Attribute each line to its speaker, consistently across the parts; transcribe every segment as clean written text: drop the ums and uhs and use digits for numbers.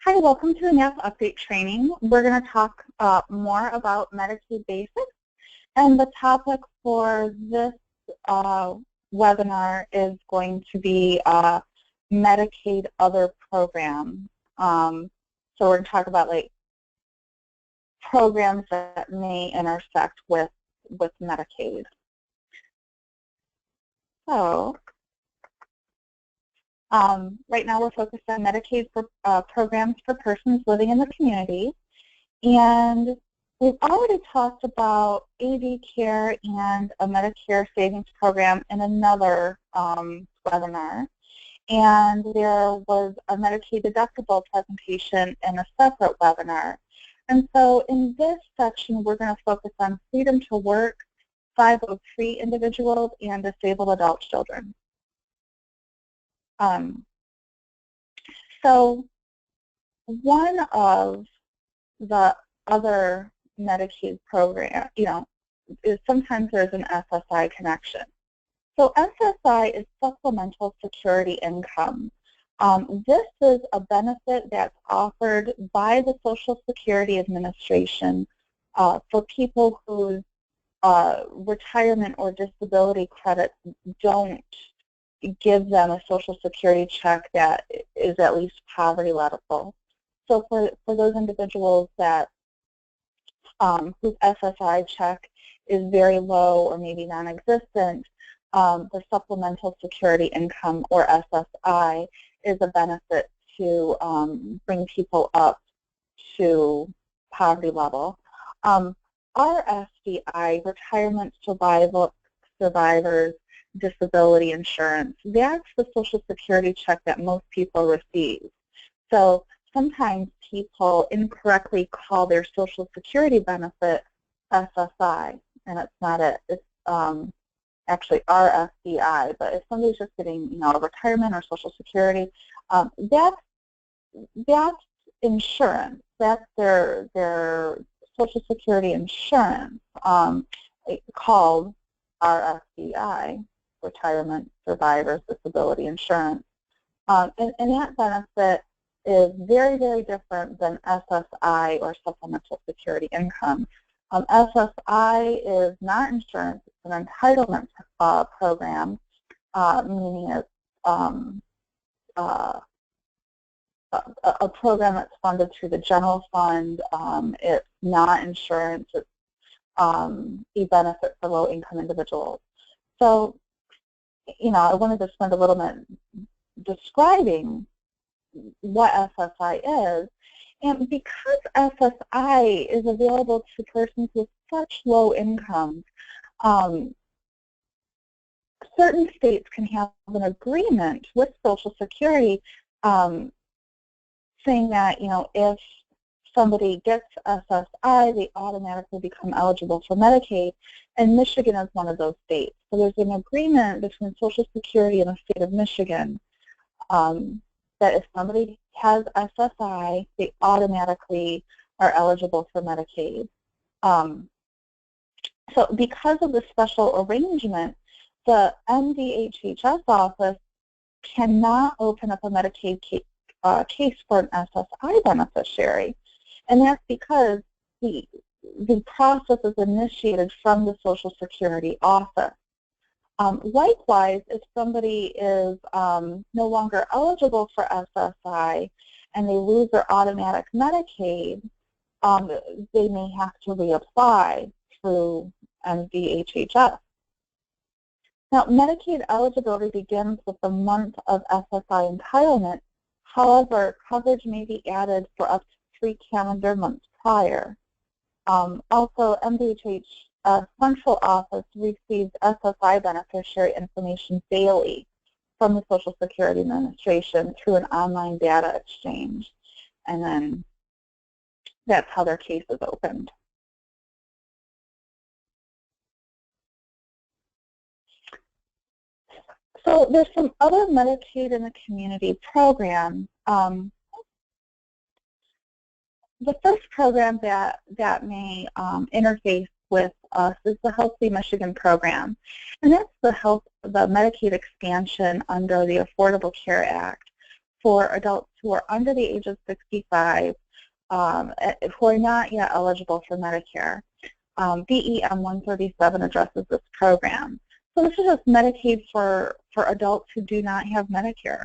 Speaker 1: Hi, welcome to the NAP Update training. We're going to talk more about Medicaid basics, and the topic for this webinar is going to be Medicaid other programs. So we're going to talk about programs that may intersect with Medicaid. So right now we're focused on Medicaid for, programs for persons living in the community. And we've already talked about AD care and a Medicare savings program in another webinar. And there was a Medicaid deductible presentation in a separate webinar. And so in this section, we're going to focus on freedom to work, 503 individuals, and disabled adult children. So one of the other Medicaid program, is sometimes there's an SSI connection. So SSI is supplemental security income. This is a benefit that's offered by the Social Security Administration for people whose retirement or disability credits don't give them a Social Security check that is at least poverty level. So for those individuals that whose SSI check is very low or maybe non-existent, the Supplemental Security Income, or SSI, is a benefit to bring people up to poverty level. RSDI, Retirement Survivors Disability Insurance, that's the Social Security check that most people receive. So sometimes people incorrectly call their Social Security benefit SSI, and it's not it. It's actually RSDI. But if somebody's just getting, a retirement or Social Security, that's insurance. That's their Social Security insurance called RSDI, Retirement Survivors Disability Insurance. And that benefit is very, very different than SSI, or Supplemental Security Income. SSI is not insurance, it's an entitlement program, meaning it's a program that's funded through the general fund. It's not insurance, it's a benefit for low-income individuals. So, I wanted to spend a little minute describing what SSI is. And because SSI is available to persons with such low incomes, certain states can have an agreement with Social Security saying that, if somebody gets SSI, they automatically become eligible for Medicaid, and Michigan is one of those states. So there's an agreement between Social Security and the state of Michigan that if somebody has SSI, they automatically are eligible for Medicaid. So because of the special arrangement, the MDHHS office cannot open up a Medicaid case for an SSI beneficiary. And that's because the process is initiated from the Social Security office. Likewise, if somebody is no longer eligible for SSI and they lose their automatic Medicaid, they may have to reapply through MDHHS. Now, Medicaid eligibility begins with the month of SSI entitlement. However, coverage may be added for up to 3 calendar months prior. Also, MDHHS Central Office receives SSI beneficiary information daily from the Social Security Administration through an online data exchange. And then that's how their case is opened. So there's some other Medicaid in the community programs. The first program that may interface with us is the Healthy Michigan program, and that's the Medicaid expansion under the Affordable Care Act for adults who are under the age of 65 who are not yet eligible for Medicare. BEM 137 addresses this program. So this is just Medicaid for adults who do not have Medicare.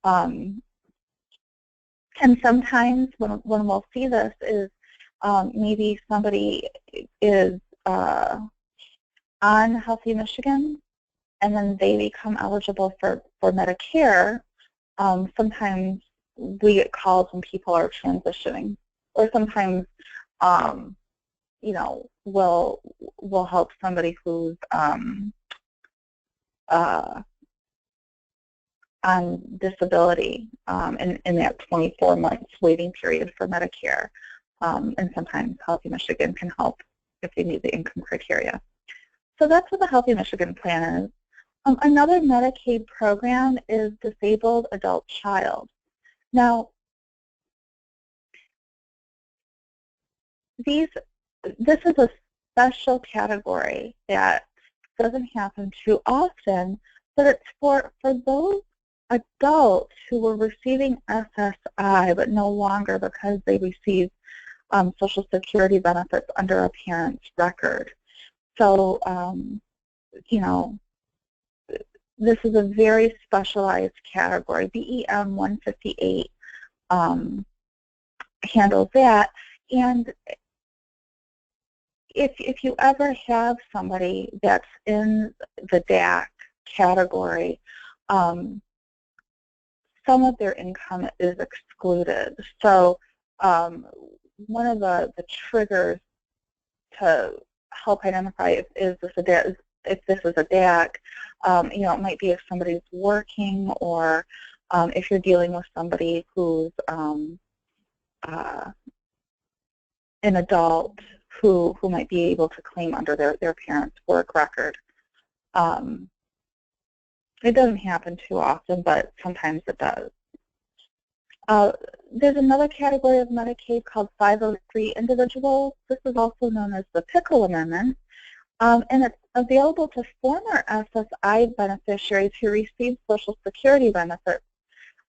Speaker 1: And sometimes when we'll see this is maybe somebody is on Healthy Michigan and then they become eligible for Medicare. Sometimes we get calls when people are transitioning, or sometimes you know, we'll help somebody who's on disability in that 24 months waiting period for Medicare. And sometimes Healthy Michigan can help if they meet the income criteria. So that's what the Healthy Michigan plan is. Another Medicaid program is Disabled Adult Child. Now, this is a special category that doesn't happen too often, but it's for those adults who were receiving SSI but no longer because they receive Social Security benefits under a parent's record. So, you know, this is a very specialized category. BEM 158 handles that. And if you ever have somebody that's in the DAC category, some of their income is excluded. So one of the triggers to help identify if this is a DAC, you know, it might be if somebody's working, or if you're dealing with somebody who's an adult who might be able to claim under their parents' work record. It doesn't happen too often, but sometimes it does. There's another category of Medicaid called 503 individuals. This is also known as the Pickle Amendment, and it's available to former SSI beneficiaries who receive Social Security benefits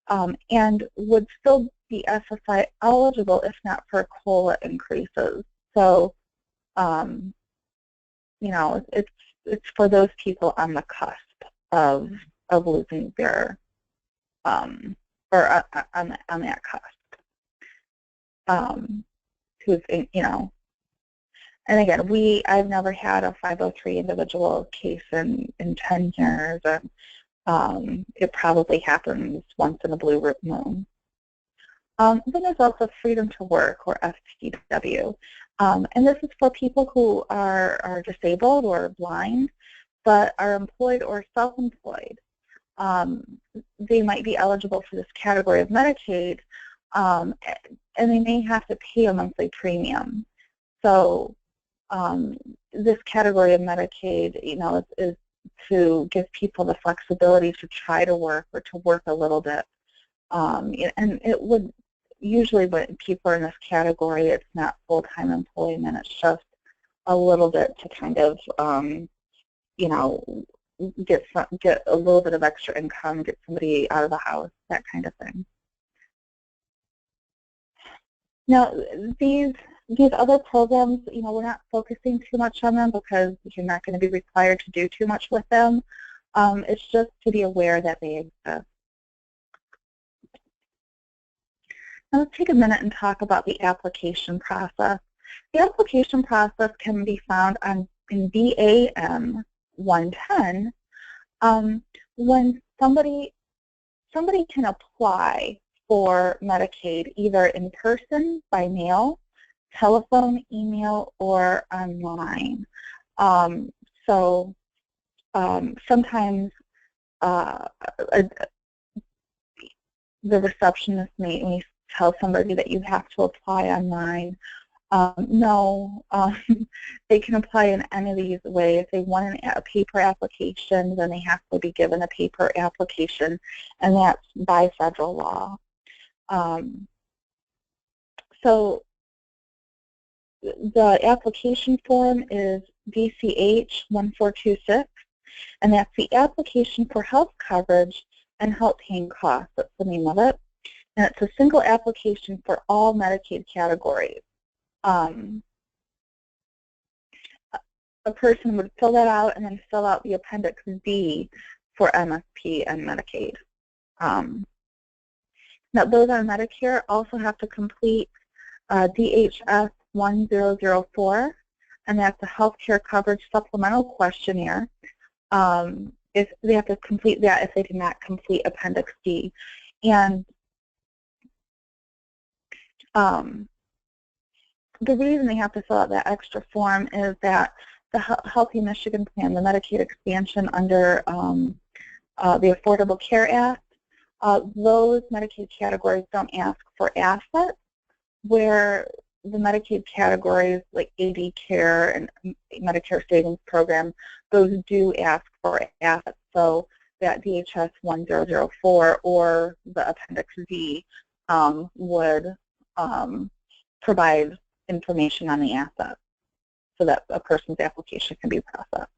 Speaker 1: and would still be SSI eligible if not for COLA increases. So, you know, it's for those people on the cusp of losing their or on that cusp, who's, you know, and again, I've never had a 503 individual case in 10 years, and it probably happens once in a blue moon. Then there's also Freedom to Work, or FTW, and this is for people who are disabled or blind, but are employed or self-employed. They might be eligible for this category of Medicaid, and they may have to pay a monthly premium. So this category of Medicaid, you know, is to give people the flexibility to try to work or to work a little bit. And it would usually, when people are in this category, it's not full-time employment. It's just a little bit to kind of, you know, get a little bit of extra income, get somebody out of the house, that kind of thing. Now, these other programs, you know, we're not focusing too much on them because you're not going to be required to do too much with them. It's just to be aware that they exist. Now, let's take a minute and talk about the application process. The application process can be found in BAM 110. When somebody can apply for Medicaid either in person, by mail, telephone, email, or online. Sometimes the receptionist may tell somebody that you have to apply online. No, they can apply in any of these ways. If they want a paper application, then they have to be given a paper application, and that's by federal law. So the application form is DCH 1426, and that's the application for health coverage and help paying costs. That's the name of it. And it's a single application for all Medicaid categories. A person would fill that out and then fill out the Appendix D for MSP and Medicaid. Now, those on Medicare also have to complete DHS 1004, and that's a healthcare coverage supplemental questionnaire. If they have to complete that if they did not complete Appendix D. And the reason they have to fill out that extra form is that the Healthy Michigan Plan, the Medicaid expansion under the Affordable Care Act, those Medicaid categories don't ask for assets, where the Medicaid categories like AD Care and Medicare Savings Program, those do ask for assets. So that DHS 1004 or the Appendix D would provide information on the assets so that a person's application can be processed.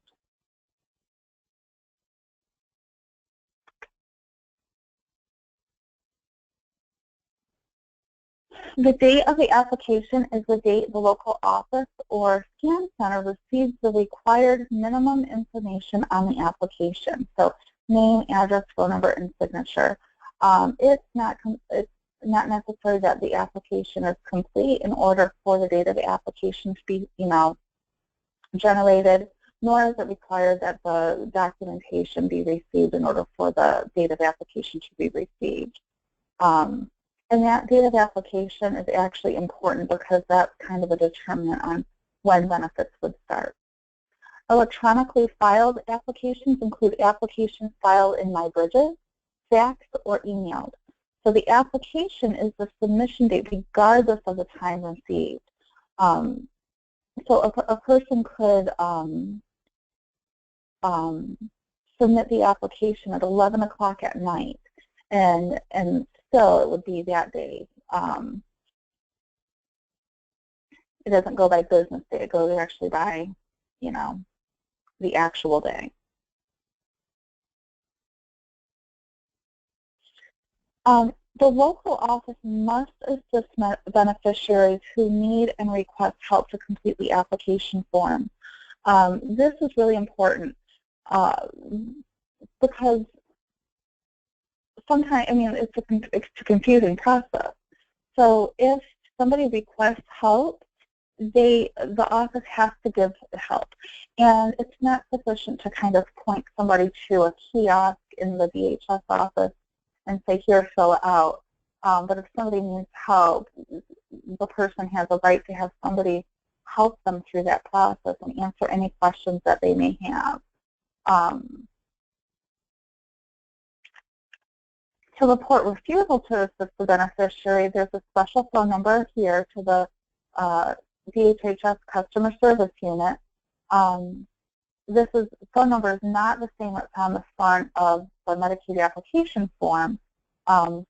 Speaker 1: The date of the application is the date the local office or scan center receives the required minimum information on the application. So name, address, phone number, and signature. It's not necessary that the application is complete in order for the date of the application to be, generated, nor is it required that the documentation be received in order for the date of application to be received. And that date of application is actually important because that's kind of a determinant on when benefits would start. Electronically filed applications include applications filed in MyBridges, faxed, or emailed. So the application is the submission date regardless of the time received. So a person could submit the application at 11 o'clock at night, and still it would be that day. It doesn't go by business day, it goes actually by, the actual day. The local office must assist beneficiaries who need and request help to complete the application form. This is really important because sometimes, it's a confusing process. So if somebody requests help, the office has to give help. And it's not sufficient to kind of point somebody to a kiosk in the DHS office and say, here, fill it out. But if somebody needs help, the person has a right to have somebody help them through that process and answer any questions that they may have. To report refusal to assist the beneficiary, there's a special phone number here to the DHHS Customer Service Unit. This phone number is not the same that's on the front of the Medicaid application form.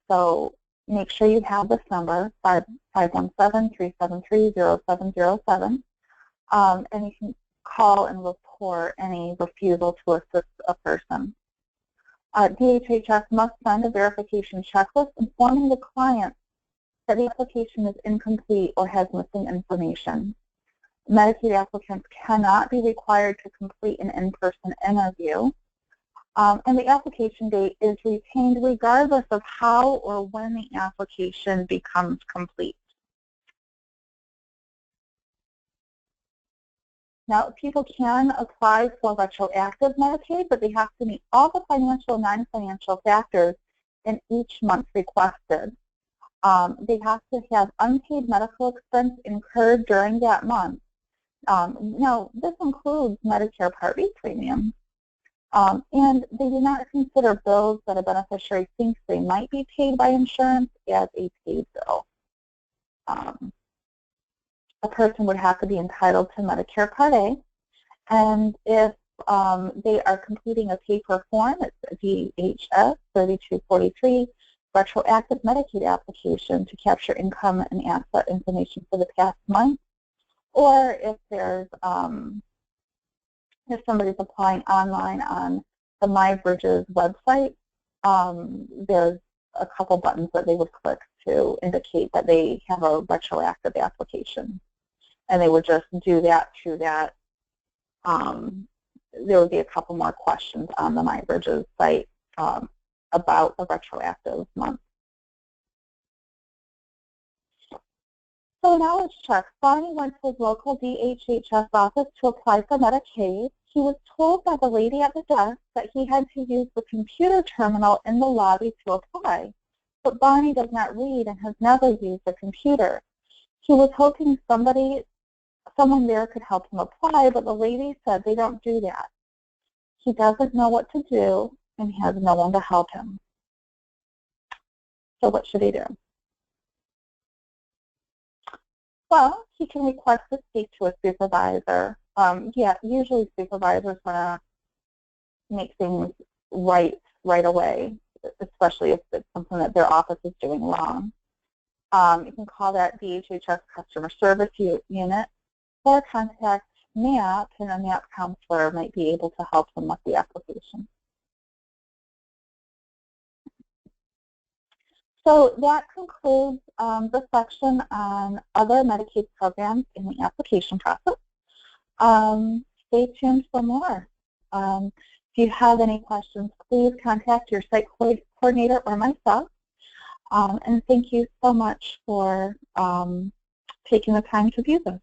Speaker 1: So make sure you have this number, 517-373-0707, and you can call and report any refusal to assist a person. DHHS must send a verification checklist informing the client that the application is incomplete or has missing information. Medicaid applicants cannot be required to complete an in-person interview, and the application date is retained regardless of how or when the application becomes complete. Now, people can apply for retroactive Medicaid, but they have to meet all the financial and non-financial factors in each month requested. They have to have unpaid medical expense incurred during that month. Now, this includes Medicare Part B premiums, and they do not consider bills that a beneficiary thinks they might be paid by insurance as a paid bill. A person would have to be entitled to Medicare Part A, and if they are completing a paper form, it's a DHS 3243 retroactive Medicaid application to capture income and asset information for the past month, or if there's if somebody's applying online on the MyBridges website, there's a couple buttons that they would click to indicate that they have a retroactive application. And they would just do that through that. There would be a couple more questions on the MyBridges site about the retroactive month. So now let's check. Barney went to his local DHHS office to apply for Medicaid. He was told by the lady at the desk that he had to use the computer terminal in the lobby to apply. But Barney does not read and has never used a computer. He was hoping someone there could help him apply, but the lady said they don't do that. He doesn't know what to do and has no one to help him. So what should he do? Well, he can request to speak to a supervisor. Yeah, usually supervisors want to make things right away, especially if it's something that their office is doing wrong. You can call that DHHS customer service unit or contact MAP, and a MAP counselor might be able to help them with the application. So that concludes the section on other Medicaid programs in the application process. Stay tuned for more. If you have any questions, please contact your site coordinator or myself. And thank you so much for taking the time to view this.